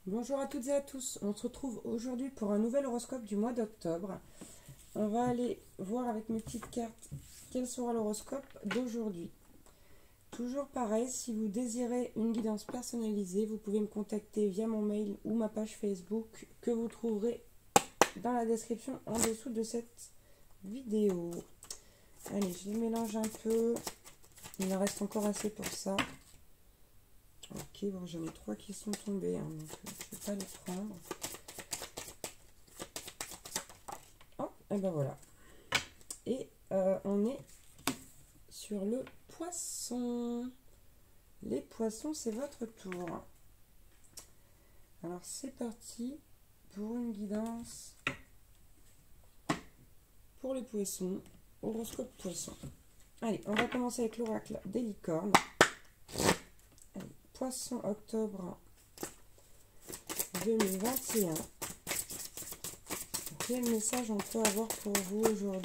Bonjour à toutes et à tous, on se retrouve aujourd'hui pour un nouvel horoscope du mois d'octobre. On va aller voir avec mes petites cartes quel sera l'horoscope d'aujourd'hui. Toujours pareil, si vous désirez une guidance personnalisée, vous pouvez me contacter via mon mail ou ma page Facebook que vous trouverez dans la description en dessous de cette vidéo. Allez, je les mélange un peu, il en reste encore assez pour ça. Ok, bon, j'en ai 3 qui sont tombés, hein, donc je ne vais pas les prendre. Oh, et ben voilà. Et on est sur le poisson. Les poissons, c'est votre tour. Alors c'est parti pour une guidance pour les poissons, horoscope poisson. Allez, on va commencer avec l'oracle des licornes. Allez, poisson octobre 2021. Quel message on peut avoir pour vous aujourd'hui?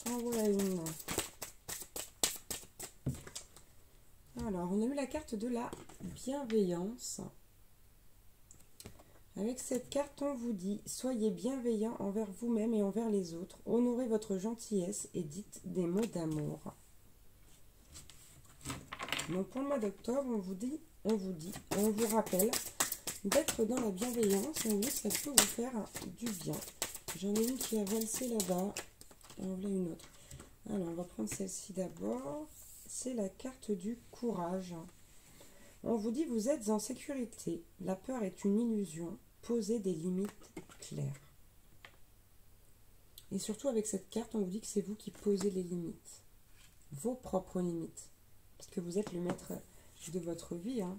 En voilà une. Alors, on a eu la carte de la bienveillance. Avec cette carte, on vous dit « Soyez bienveillant envers vous-même et envers les autres. Honorez votre gentillesse et dites des mots d'amour. » Donc pour le mois d'octobre, on vous rappelle d'être dans la bienveillance. Et oui, ça peut vous faire du bien. J'en ai une qui a valsé là-bas. Et on voulait une autre. Alors, on va prendre celle-ci d'abord. C'est la carte du courage. On vous dit « Vous êtes en sécurité. La peur est une illusion. Posez des limites claires. » Et surtout avec cette carte, on vous dit que c'est vous qui posez les limites. Vos propres limites. Parce que vous êtes le maître de votre vie. Hein.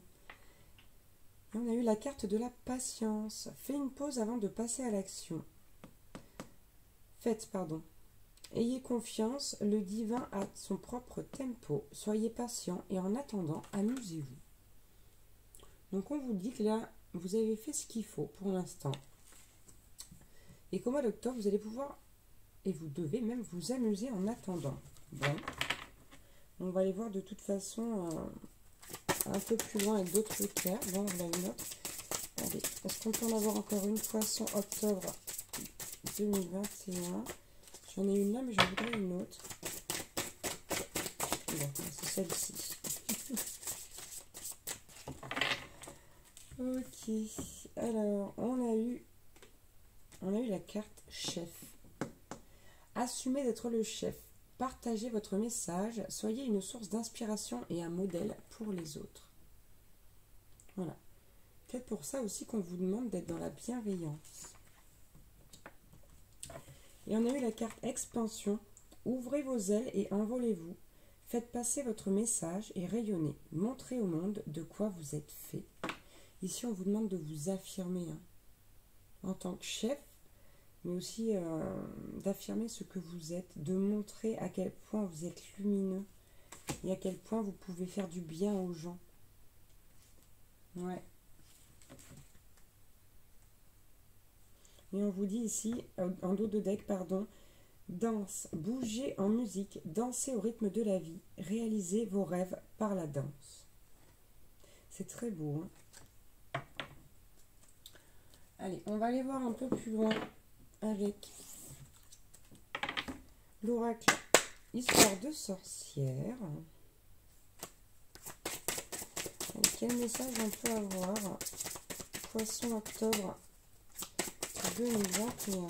On a eu la carte de la patience. Faites une pause avant de passer à l'action. Ayez confiance, le divin a son propre tempo. Soyez patient et en attendant, amusez-vous. Donc on vous dit que là, vous avez fait ce qu'il faut pour l'instant. Et qu'au mois d'octobre, vous allez pouvoir, et vous devez même vous amuser en attendant. Bon, on va aller voir de toute façon un peu plus loin avec d'autres cartes. Bon, on a une autre. Allez, est-ce qu'on peut en avoir encore une? Poisson octobre 2021. J'en ai une là, mais j'en voudrais une autre. Bon, c'est celle-ci. Ok, alors on a eu la carte chef. Assumez d'être le chef. Partagez votre message. Soyez une source d'inspiration et un modèle pour les autres. Voilà. Peut-être pour ça aussi qu'on vous demande d'être dans la bienveillance. Et on a eu la carte expansion. Ouvrez vos ailes et envolez-vous. Faites passer votre message et rayonnez. Montrez au monde de quoi vous êtes fait. Ici, on vous demande de vous affirmer hein, en tant que chef, mais aussi d'affirmer ce que vous êtes, de montrer à quel point vous êtes lumineux et à quel point vous pouvez faire du bien aux gens. Ouais. Et on vous dit ici, en dos de deck, pardon, danse, bougez en musique, dansez au rythme de la vie, réalisez vos rêves par la danse. C'est très beau, hein. Allez, on va aller voir un peu plus loin avec l'oracle Histoire de sorcière. Allez, quel message on peut avoir? Poisson octobre 2021.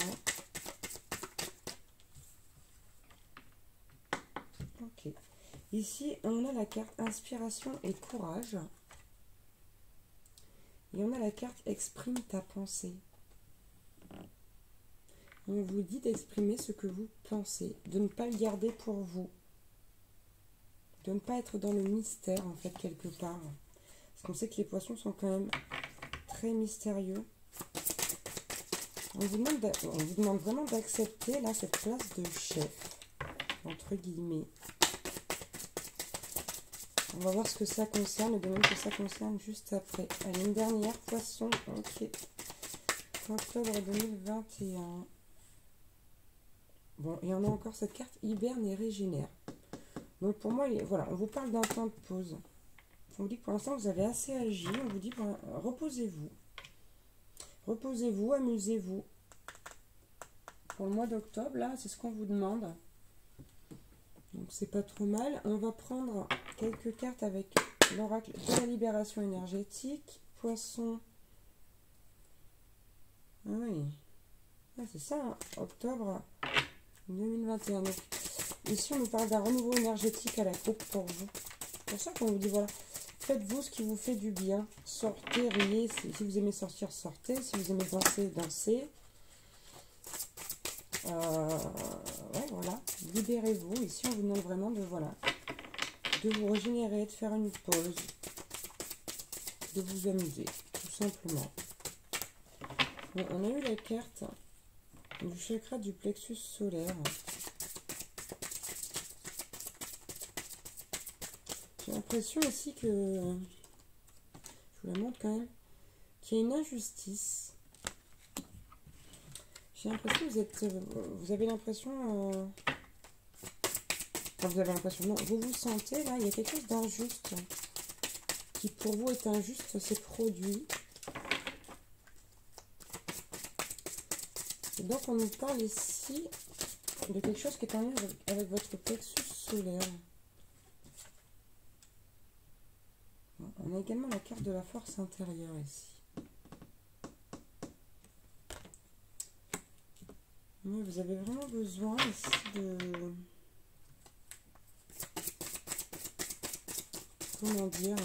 Ok. Ici, on a la carte inspiration et courage. Et on a la carte exprime ta pensée. On vous dit d'exprimer ce que vous pensez, de ne pas le garder pour vous, de ne pas être dans le mystère en fait quelque part. Parce qu'on sait que les poissons sont quand même très mystérieux. On vous demande vraiment d'accepter là cette place de chef, entre guillemets. On va voir ce que ça concerne, et de même que ça concerne juste après. Allez, une dernière, poisson. Ok. fin octobre 2021. Bon, et on a encore cette carte hiberne et régénère. Donc pour moi, voilà, on vous parle d'un temps de pause. On vous dit que pour l'instant, vous avez assez agi. On vous dit, reposez-vous. Reposez-vous, amusez-vous. Pour le mois d'octobre, là, c'est ce qu'on vous demande. Donc c'est pas trop mal. On va prendre quelques cartes avec l'oracle de la libération énergétique. Poisson. Ah oui. Ah, c'est ça, hein, octobre 2021. Donc, ici, on nous parle d'un renouveau énergétique à la coupe pour vous. C'est pour ça qu'on vous dit, voilà, faites-vous ce qui vous fait du bien. Sortez, riez. Si vous aimez sortir, sortez. Si vous aimez danser, dansez. Ouais, voilà. Libérez-vous. Ici, on vous demande vraiment de, voilà, de vous régénérer, de faire une pause, de vous amuser, tout simplement. Bon, on a eu la carte du chakra du plexus solaire. J'ai l'impression aussi que, je vous la montre quand même, qu'il y a une injustice. J'ai l'impression que vous avez l'impression, enfin vous avez l'impression, non, vous vous sentez là, il y a quelque chose d'injuste qui pour vous est injuste, c'est produit. Et donc on nous parle ici de quelque chose qui est en lien avec votre plexus solaire. On a également la carte de la force intérieure ici. Mais vous avez vraiment besoin ici de... Comment dire?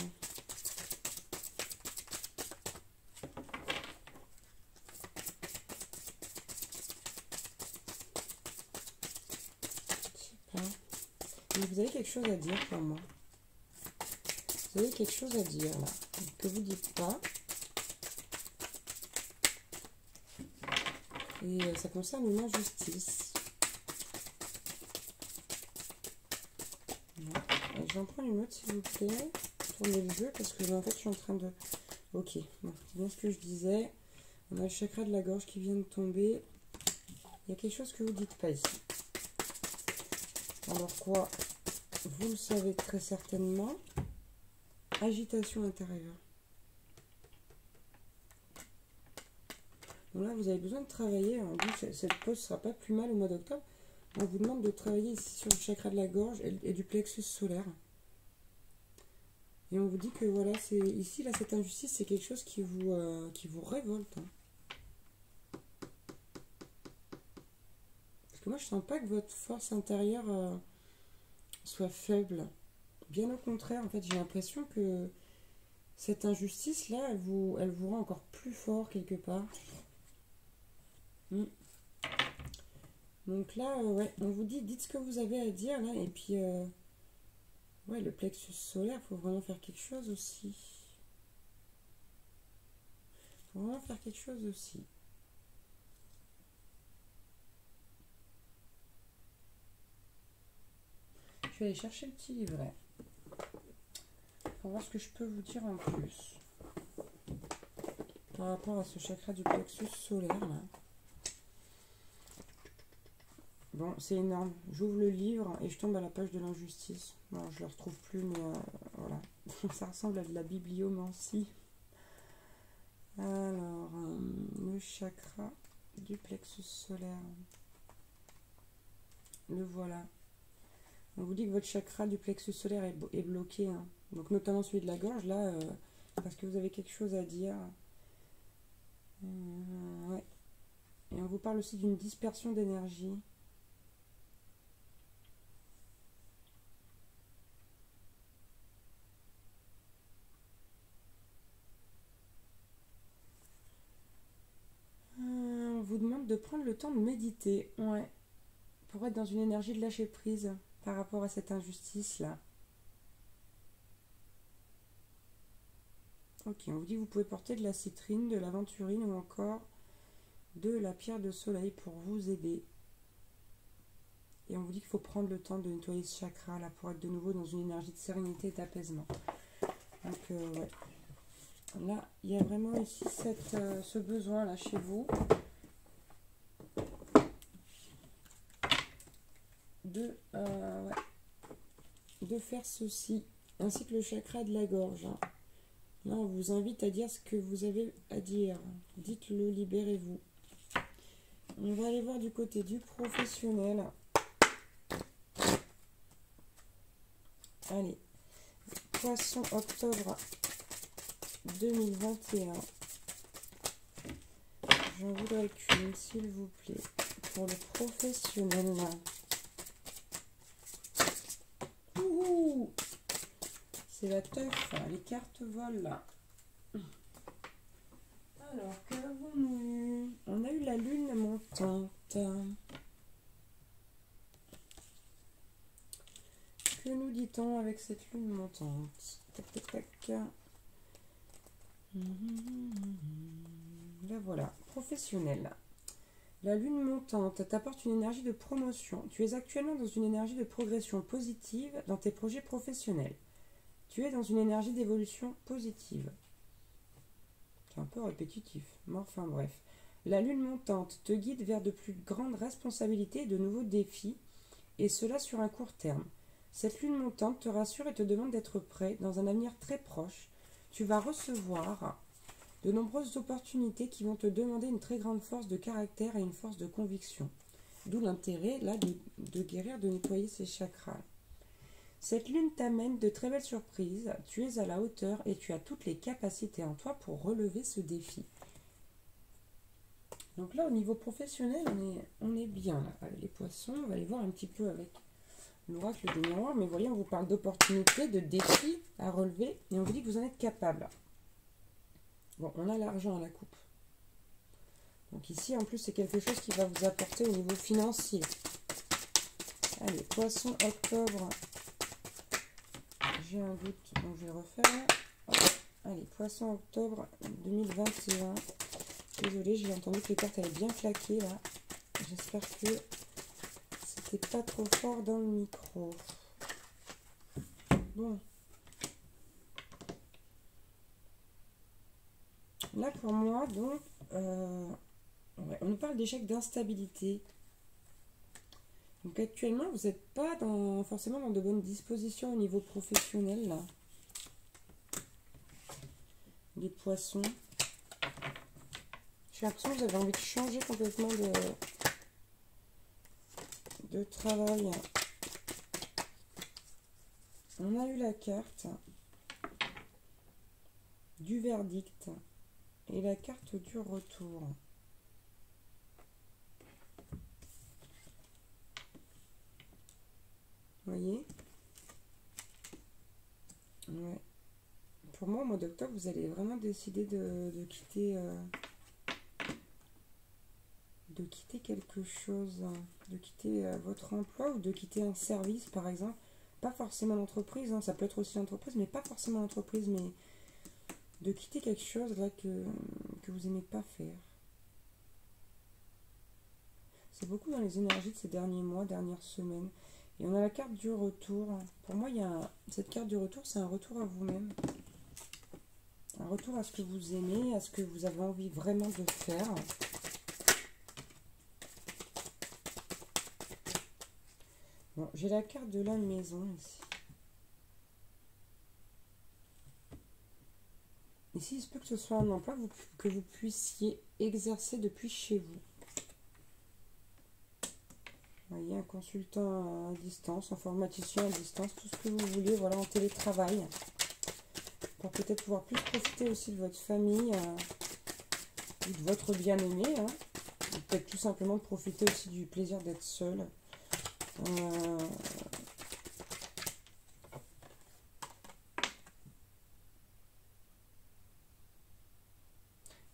Je sais pas. Mais vous avez quelque chose à dire pour moi. Vous avez quelque chose à dire là, que vous ne dites pas. Et ça concerne une injustice. Je vais en prendre une autre s'il vous plaît. Tournez le jeu parce que en fait je suis en train de... Ok, bon, c'est bien ce que je disais. On a le chakra de la gorge qui vient de tomber. Il y a quelque chose que vous ne dites pas ici. Alors quoi? Vous le savez très certainement. Agitation intérieure. Donc là, vous avez besoin de travailler. On dit que cette pause ne sera pas plus mal au mois d'octobre. On vous demande de travailler ici sur le chakra de la gorge et du plexus solaire. Et on vous dit que voilà, c'est ici, là, cette injustice, c'est quelque chose qui vous révolte. Hein. Parce que moi, je sens pas que votre force intérieure soit faible. Bien au contraire, en fait, j'ai l'impression que cette injustice-là, elle vous rend encore plus fort quelque part. Donc là, ouais, on vous dit, dites ce que vous avez à dire, là, et puis, ouais, le plexus solaire, il faut vraiment faire quelque chose aussi. Il faut vraiment faire quelque chose aussi. Je vais aller chercher le petit livret pour voir ce que je peux vous dire en plus par rapport à ce chakra du plexus solaire, là. Bon, c'est énorme. J'ouvre le livre et je tombe à la page de l'injustice. Bon, je ne le retrouve plus, mais voilà. Ça ressemble à de la bibliomancie. Alors, le chakra du plexus solaire. Le voilà. On vous dit que votre chakra du plexus solaire est bloqué. Hein. Donc, notamment celui de la gorge, là, parce que vous avez quelque chose à dire. Ouais. Et on vous parle aussi d'une dispersion d'énergie. On vous demande de prendre le temps de méditer. Ouais. Pour être dans une énergie de lâcher prise par rapport à cette injustice-là. Ok, on vous dit que vous pouvez porter de la citrine, de l'aventurine ou encore de la pierre de soleil pour vous aider. Et on vous dit qu'il faut prendre le temps de nettoyer ce chakra là pour être de nouveau dans une énergie de sérénité et d'apaisement. Donc ouais. Là, il y a vraiment ici ce besoin-là chez vous de faire ceci, ainsi que le chakra de la gorge. Hein. Là, on vous invite à dire ce que vous avez à dire. Dites-le, libérez-vous. On va aller voir du côté du professionnel. Allez, Poisson, octobre 2021. J'en voudrais qu'une, s'il vous plaît, pour le professionnel. Ouh, c'est la teuf, les cartes volent là. Alors, qu'avons-nous eu? On a eu la lune montante. Que nous dit-on avec cette lune montante? Tac, tac, tac. Là voilà, professionnel. La lune montante t'apporte une énergie de promotion. Tu es actuellement dans une énergie de progression positive dans tes projets professionnels. Tu es dans une énergie d'évolution positive. C'est un peu répétitif, mais enfin bref. La lune montante te guide vers de plus grandes responsabilités et de nouveaux défis, et cela sur un court terme. Cette lune montante te rassure et te demande d'être prêt dans un avenir très proche. Tu vas recevoir de nombreuses opportunités qui vont te demander une très grande force de caractère et une force de conviction. D'où l'intérêt là de guérir, de nettoyer ses chakras. Cette lune t'amène de très belles surprises. Tu es à la hauteur et tu as toutes les capacités en toi pour relever ce défi. Donc là, au niveau professionnel, on est bien là. Les poissons, on va aller voir un petit peu avec l'oracle des miroirs. Mais voyez, on vous parle d'opportunités, de défis à relever et on vous dit que vous en êtes capable. Bon, on a l'argent à la coupe. Donc ici, en plus, c'est quelque chose qui va vous apporter au niveau financier. Allez, Poisson, octobre. J'ai un doute, donc je vais refaire. Allez, Poisson, octobre 2021. Désolée, j'ai entendu que les cartes allaient bien claquer là. J'espère que c'était pas trop fort dans le micro. Bon. Là, pour moi, donc, on nous parle d'échec d'instabilité. Donc, actuellement, vous n'êtes pas forcément dans de bonnes dispositions au niveau professionnel, là. Les poissons. J'ai l'impression que vous avez envie de changer complètement de travail. On a eu la carte du verdict et la carte du retour. Vous voyez? Ouais. Pour moi, au mois d'octobre, vous allez vraiment décider de quitter quelque chose, de quitter votre emploi ou de quitter un service, par exemple. Pas forcément l'entreprise, hein, ça peut être aussi l'entreprise, mais pas forcément l'entreprise, mais de quitter quelque chose là que vous n'aimez pas faire. C'est beaucoup dans les énergies de ces derniers mois, dernières semaines. Et on a la carte du retour. Pour moi, cette carte du retour, c'est un retour à vous-même. Un retour à ce que vous aimez, à ce que vous avez envie vraiment de faire. Bon, j'ai la carte de la maison ici. Ici, il se peut que ce soit un emploi que vous puissiez exercer depuis chez vous. Vous voyez, un consultant à distance, informaticien à distance, tout ce que vous voulez, voilà, en télétravail. Pour peut-être pouvoir plus profiter aussi de votre famille, ou de votre bien-aimé. Hein. Peut-être tout simplement de profiter aussi du plaisir d'être seul.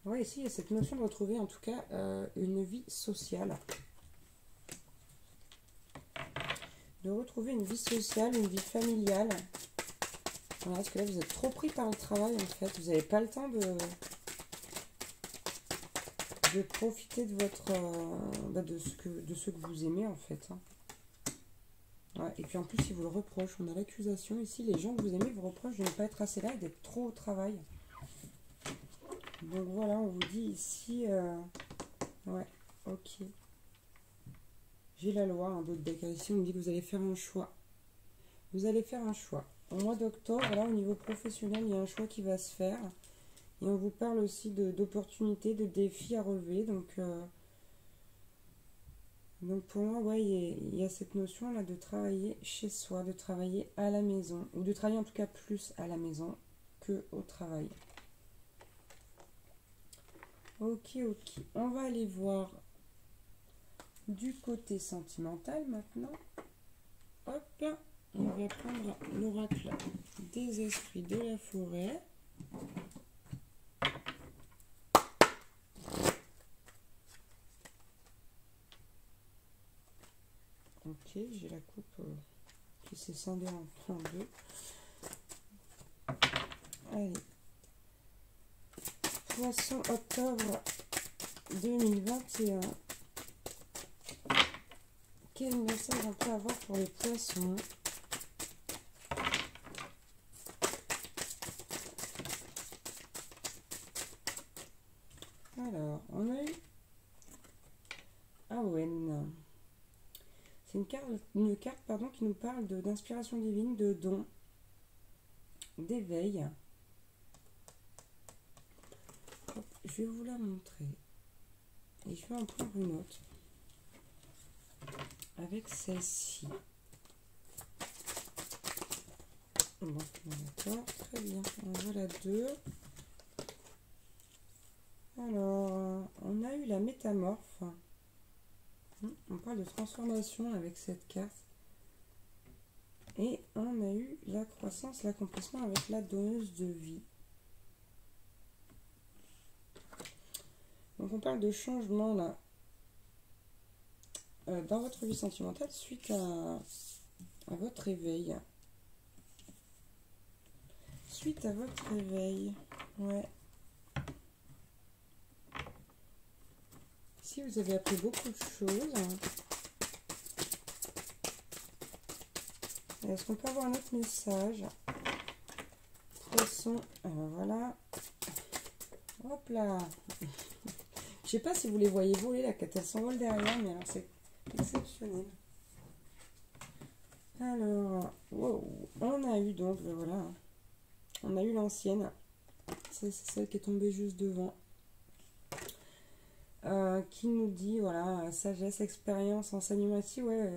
Oui, ici, il y a cette notion de retrouver en tout cas une vie sociale. De retrouver une vie sociale, une vie familiale. Voilà, parce que là, vous êtes trop pris par le travail, en fait. Vous n'avez pas le temps de profiter de de ce que vous aimez, en fait. Hein. Ouais, et puis en plus, ils vous le reprochent. On a l'accusation ici. Les gens que vous aimez vous reprochent de ne pas être assez là et d'être trop au travail. Donc voilà, on vous dit ici, ouais, ok. J'ai la loi, un d'autres deck. Ici, on me dit que vous allez faire un choix. Vous allez faire un choix. Au mois d'octobre, là, au niveau professionnel, il y a un choix qui va se faire. Et on vous parle aussi d'opportunités, de défis à relever. Donc pour moi, ouais, il y a cette notion-là de travailler chez soi, de travailler à la maison. Ou de travailler en tout cas plus à la maison que au travail. Ok, ok. On va aller voir du côté sentimental maintenant. Hop, on va prendre l'oracle des esprits de la forêt. Ok, j'ai la coupe qui s'est scindée en deux. Allez. Poisson octobre 2021. Quel message on peut avoir pour les poissons? Alors, on a eu Awen. C'est une carte pardon, qui nous parle d'inspiration divine, de don, d'éveil. Je vais vous la montrer. Et je vais en prendre une autre. Avec celle-ci. Bon, d'accord, très bien. En voilà deux. Alors, on a eu la métamorphe. On parle de transformation avec cette carte. Et on a eu la croissance, l'accomplissement avec la donneuse de vie. Donc on parle de changement là dans votre vie sentimentale suite à votre réveil. Suite à votre réveil, ouais. Si vous avez appris beaucoup de choses. Est-ce qu'on peut avoir un autre message? Poisson, alors voilà. Hop là. Je sais pas si vous les voyez voler là, quand elles s'envolent derrière, mais alors c'est exceptionnel. Alors, wow. On a eu donc, voilà. On a eu l'ancienne. C'est celle qui est tombée juste devant. Qui nous dit, voilà, sagesse, expérience, enseignement ici, ouais.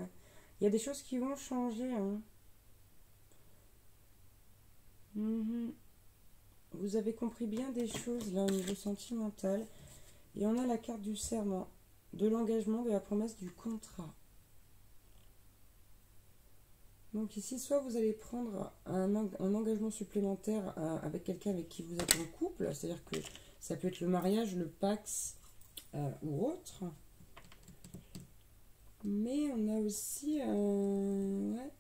Il y a des choses qui vont changer. Hein. Vous avez compris bien des choses là au niveau sentimental. Et on a la carte du serment, de l'engagement, de la promesse, du contrat. Donc ici, soit vous allez prendre un engagement supplémentaire avec quelqu'un avec qui vous êtes en couple, c'est-à-dire que ça peut être le mariage, le pax ou autre. Mais on a aussi, ouais,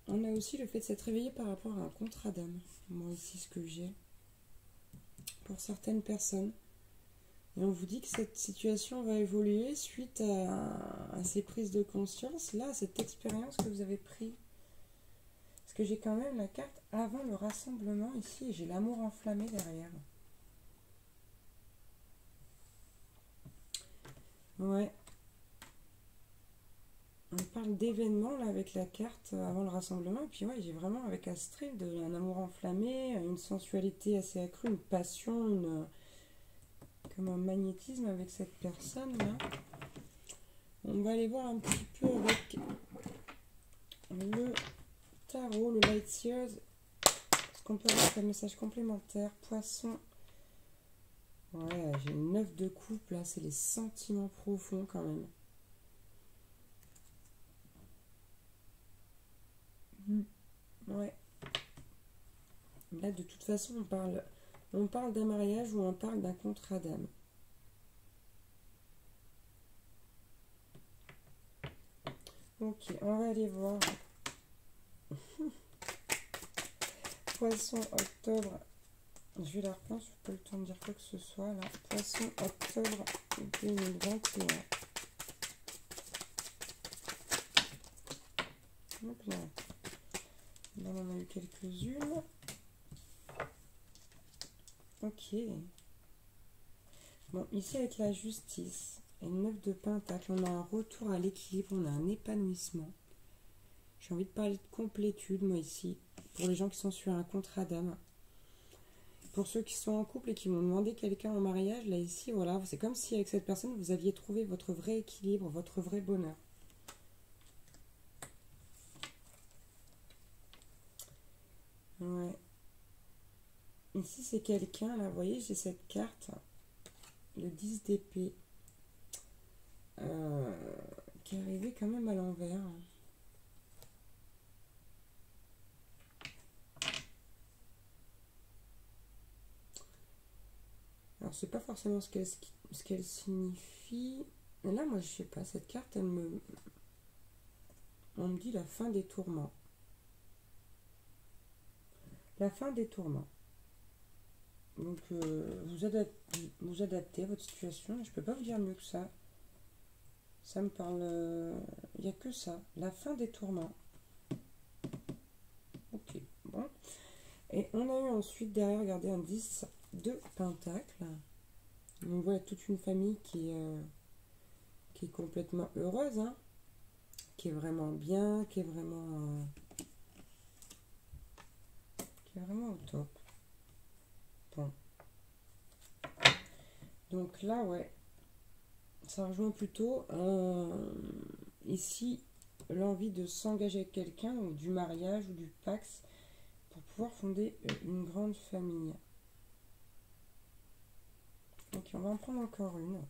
on a aussi le fait de s'être réveillé par rapport à un contrat d'âme. Moi ici, ce que j'ai pour certaines personnes. Et on vous dit que cette situation va évoluer suite à ces prises de conscience, là, à cette expérience que vous avez prise. Parce que j'ai quand même la carte avant le rassemblement ici, et j'ai l'amour enflammé derrière. Ouais. On parle d'événements, là, avec la carte avant le rassemblement. Et puis, ouais, j'ai vraiment, avec Astrid, un amour enflammé, une sensualité assez accrue, une passion, comme un magnétisme avec cette personne là. On va aller voir un petit peu avec le tarot, le Light Seers, ce qu'on peut avoir comme message complémentaire. Poisson, ouais, j'ai une 9 de coupe là, c'est les sentiments profonds quand même. Ouais, là de toute façon on parle d'un mariage ou on parle d'un contrat d'âme. Ok, on va aller voir. Poisson, octobre. Je vais la reprendre, je n'ai pas le temps de dire quoi que ce soit là. Poisson, octobre 2021. Donc là, on en a eu quelques-unes. Ok. Bon, ici avec la justice et le 9 de Pentacle, on a un retour à l'équilibre, on a un épanouissement. J'ai envie de parler de complétude, moi ici, pour les gens qui sont sur un contrat d'âme. Pour ceux qui sont en couple et qui m'ont demandé quelqu'un en mariage, là ici, voilà, c'est comme si avec cette personne, vous aviez trouvé votre vrai équilibre, votre vrai bonheur. Ouais. Ici, c'est quelqu'un, là, vous voyez, j'ai cette carte, le 10 d'épée, qui est arrivé quand même à l'envers. Alors, c'est pas forcément ce qu'elle signifie. Mais là, moi, je sais pas, cette carte, on me dit la fin des tourments. La fin des tourments. Donc, vous adaptez à votre situation. Je peux pas vous dire mieux que ça. Ça me parle... Il n'y a que ça. La fin des tourments. Ok, bon. Et on a eu ensuite derrière, regardez, un 10 de Pentacle. On voit toute une famille qui est complètement heureuse, hein, qui est vraiment bien, qui est vraiment au top. Bon. Donc là, ouais, ça rejoint plutôt ici l'envie de s'engager avec quelqu'un, ou du mariage ou du Pax, pour pouvoir fonder une grande famille. Ok, on va en prendre encore une.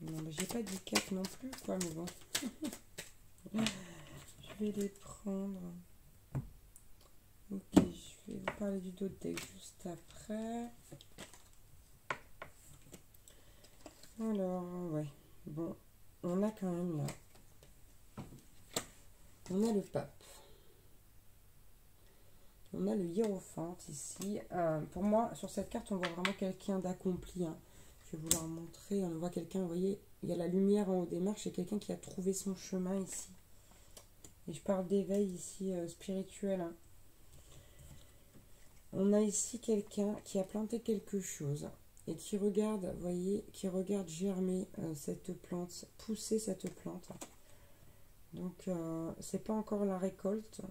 Non, mais j'ai pas dit 4 non plus, quoi, mais bon. Je vais les prendre. Ok, je vais vous parler du dos de deck juste après. Alors, ouais. Bon, on a quand même là. On a le pape. On a le hiérophante ici. Pour moi, sur cette carte, on voit vraiment quelqu'un d'accompli. Hein. Je vais vous la remontrer. On voit quelqu'un, vous voyez, il y a la lumière en haut des marches. C'est quelqu'un qui a trouvé son chemin ici. Et je parle d'éveil ici spirituel. Hein. On a ici quelqu'un qui a planté quelque chose et qui regarde, vous voyez, qui regarde germer cette plante, pousser cette plante. Donc, c'est pas encore la récolte.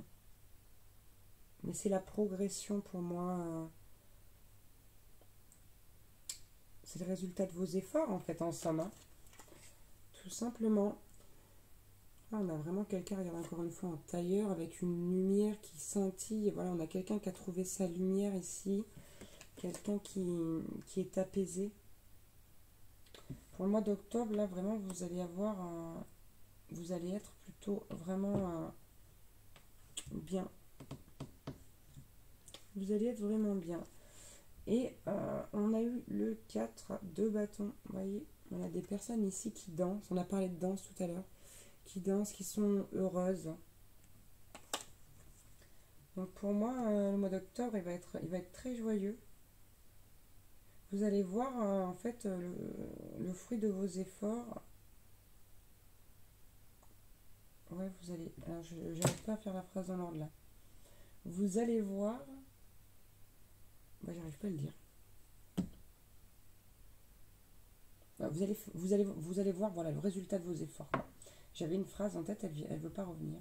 Mais c'est la progression pour moi. C'est le résultat de vos efforts, en fait, en somme. Hein. Tout simplement. Là, on a vraiment quelqu'un, regarde encore une fois, en tailleur, avec une lumière qui scintille. Et voilà, on a quelqu'un qui a trouvé sa lumière ici. Quelqu'un qui est apaisé. Pour le mois d'octobre, là, vraiment, vous allez avoir... vous allez être plutôt vraiment bien. Vous allez être vraiment bien. Et on a eu le 4 de bâton. Vous voyez, on a des personnes ici qui dansent. On a parlé de danse tout à l'heure. Qui dansent, qui sont heureuses. Donc pour moi, le mois d'octobre, il va être très joyeux. Vous allez voir en fait le fruit de vos efforts. Ouais, vous allez... Alors, je n'arrive pas à faire la phrase dans l'ordre là. Vous allez voir... Bah, j'arrive pas à le dire. Vous allez voir voilà, le résultat de vos efforts. J'avais une phrase en tête, elle ne veut pas revenir.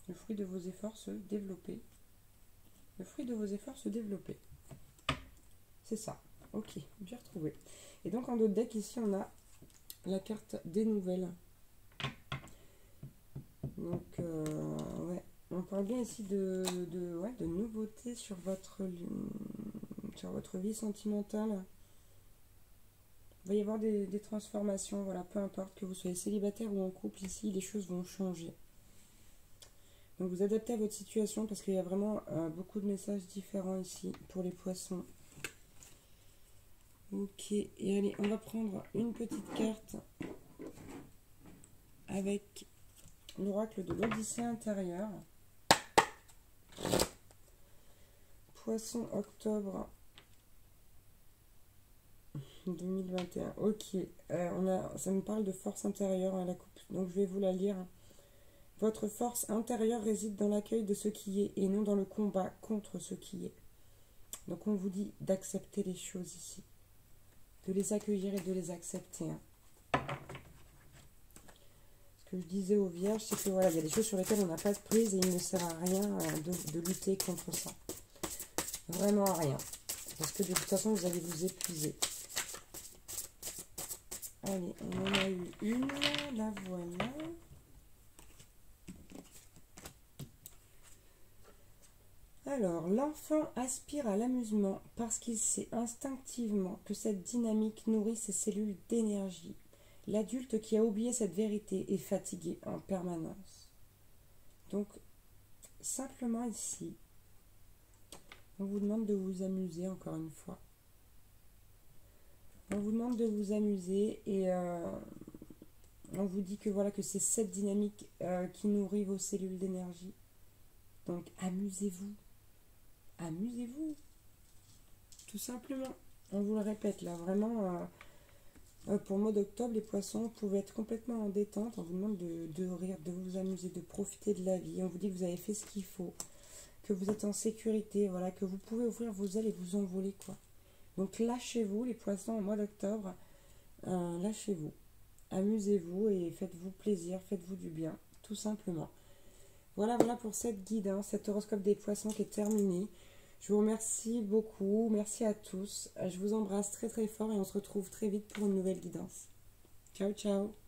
Le fruit de vos efforts se développer. Le fruit de vos efforts se développer. C'est ça. Ok, j'ai retrouvé. Et donc en d'autres deck, ici, on a la carte des nouvelles. Donc, ouais. On parle bien ici de nouveautés sur votre vie sentimentale. Il va y avoir des transformations, voilà, peu importe que vous soyez célibataire ou en couple, ici, les choses vont changer. Donc vous adaptez à votre situation parce qu'il y a vraiment beaucoup de messages différents ici pour les poissons. Ok, et allez, on va prendre une petite carte avec l'oracle de l'Odyssée intérieure. Poisson octobre 2021. Ok, ça me parle de force intérieure à la coupe. Donc je vais vous la lire. Votre force intérieure réside dans l'accueil de ce qui est et non dans le combat contre ce qui est. Donc on vous dit d'accepter les choses ici, de les accueillir et de les accepter. Ce que je disais aux vierges, c'est que voilà, il y a des choses sur lesquelles on n'a pas de prise et il ne sert à rien de lutter contre ça. Vraiment à rien. Parce que de toute façon, vous allez vous épuiser. Allez, on en a eu une, la voilà. Alors, l'enfant aspire à l'amusement parce qu'il sait instinctivement que cette dynamique nourrit ses cellules d'énergie. L'adulte qui a oublié cette vérité est fatigué en permanence. Donc, simplement ici, on vous demande de vous amuser encore une fois. On vous demande de vous amuser et on vous dit que voilà que c'est cette dynamique qui nourrit vos cellules d'énergie. Donc, amusez-vous. Amusez-vous. Tout simplement. On vous le répète là, vraiment... pour le mois d'octobre, les poissons, vous pouvez être complètement en détente. On vous demande de rire, de vous amuser, de profiter de la vie. On vous dit que vous avez fait ce qu'il faut, que vous êtes en sécurité, voilà, que vous pouvez ouvrir vos ailes et vous envoler, quoi. Donc lâchez-vous, les poissons, au mois d'octobre. Lâchez-vous. Amusez-vous et faites-vous plaisir, faites-vous du bien, tout simplement. Voilà pour cette guide, cet horoscope des poissons qui est terminé. Je vous remercie beaucoup, merci à tous. Je vous embrasse très très fort et on se retrouve très vite pour une nouvelle guidance. Ciao, ciao.